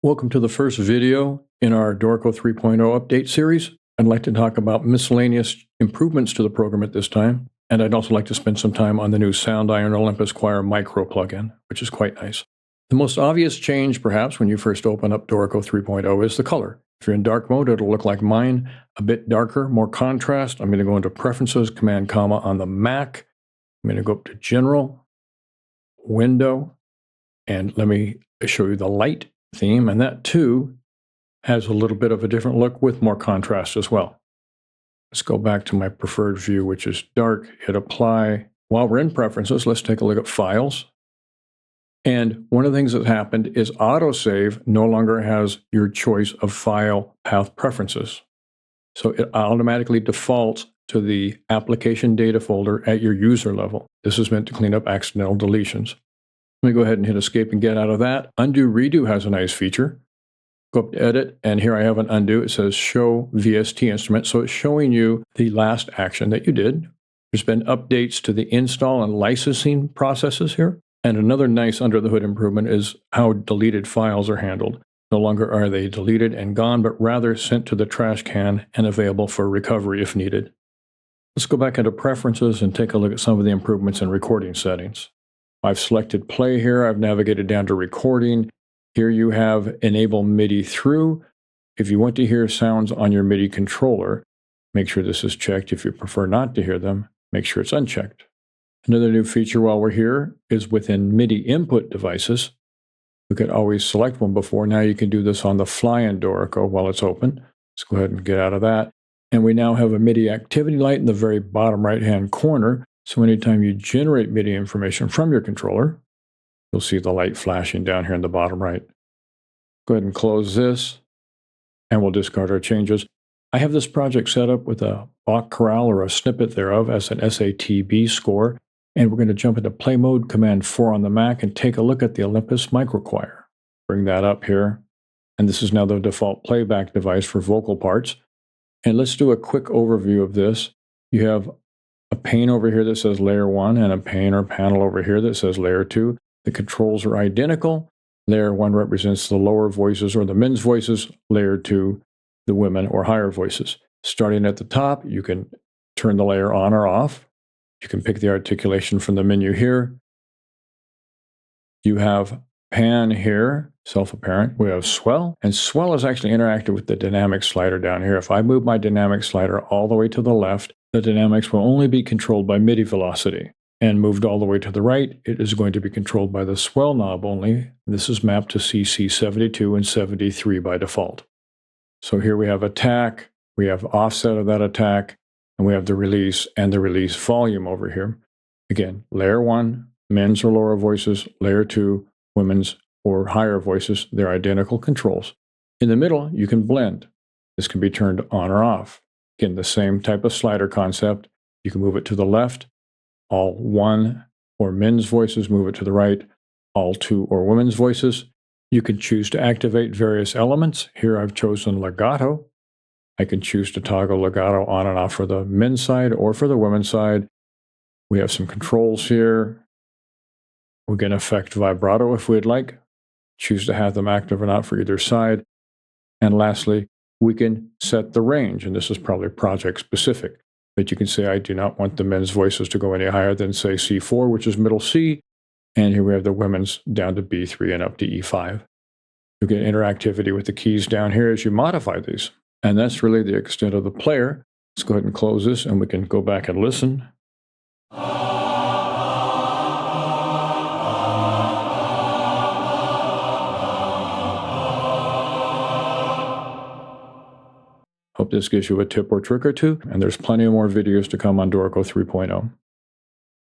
Welcome to the first video in our Dorico 3.0 update series. I'd like to talk about miscellaneous improvements to the program at this time, and I'd also like to spend some time on the new Sound Iron Olympus Choir Micro plugin, which is quite nice. The most obvious change, perhaps, when you first open up Dorico 3.0 is the color. If you're in dark mode, it'll look like mine, a bit darker, more contrast. I'm going to go into Preferences, Command, Comma on the Mac. I'm going to go up to General, Window, and let me show you the light theme, and that too has a little bit of a different look with more contrast as well. Let's go back to my preferred view, which is dark, hit apply. While we're in preferences, let's take a look at files. And one of the things that happened is autosave no longer has your choice of file path preferences. So it automatically defaults to the application data folder at your user level. This is meant to clean up accidental deletions. Let me go ahead and hit escape and get out of that. Undo redo has a nice feature. Go up to edit, and here I have an undo. It says show VST instrument. So it's showing you the last action that you did. There's been updates to the install and licensing processes here. And another nice under the hood improvement is how deleted files are handled. No longer are they deleted and gone, but rather sent to the trash can and available for recovery if needed. Let's go back into preferences and take a look at some of the improvements in recording settings. I've selected play here. I've navigated down to recording. Here you have enable MIDI through. If you want to hear sounds on your MIDI controller, make sure this is checked. If you prefer not to hear them, make sure it's unchecked. Another new feature while we're here is within MIDI input devices. We could always select one before. Now you can do this on the fly in Dorico while it's open. Let's go ahead and get out of that. And we now have a MIDI activity light in the very bottom right-hand corner. So anytime you generate MIDI information from your controller, you'll see the light flashing down here in the bottom right. Go ahead and close this, and we'll discard our changes. I have this project set up with a Bach chorale or a snippet thereof as an SATB score, and we're going to jump into play mode, Command 4 on the Mac, and take a look at the Olympus Micro Choir. Bring that up here, and this is now the default playback device for vocal parts. And let's do a quick overview of this. You have a pane over here that says layer 1 and a pane or panel over here that says layer 2. The controls are identical. Layer 1 represents the lower voices or the men's voices. Layer 2, the women or higher voices. Starting at the top, you can turn the layer on or off. You can pick the articulation from the menu here. You have pan here, self-apparent. We have swell, and swell is actually interactive with the dynamic slider down here. If I move my dynamic slider all the way to the left, the dynamics will only be controlled by MIDI velocity. And moved all the way to the right, it is going to be controlled by the swell knob only. This is mapped to CC 72 and 73 by default. So here we have attack, we have offset of that attack, and we have the release and the release volume over here. Again, layer 1, men's or lower voices, layer 2, women's or higher voices. They're identical controls. In the middle, you can blend. This can be turned on or off. Again, the same type of slider concept. You can move it to the left. All 1 or men's voices, move it to the right. All 2 or women's voices. You can choose to activate various elements. Here I've chosen legato. I can choose to toggle legato on and off for the men's side or for the women's side. We have some controls here. We can affect vibrato if we'd like. Choose to have them active or not for either side. And lastly, we can set the range, and this is probably project specific, but you can say I do not want the men's voices to go any higher than, say, C4, which is middle C, and here we have the women's down to B3 and up to E5. You get interactivity with the keys down here as you modify these, and that's really the extent of the player. Let's go ahead and close this, and we can go back and listen. Hope this gives you a tip or trick or two, and there's plenty more videos to come on Dorico 3.0.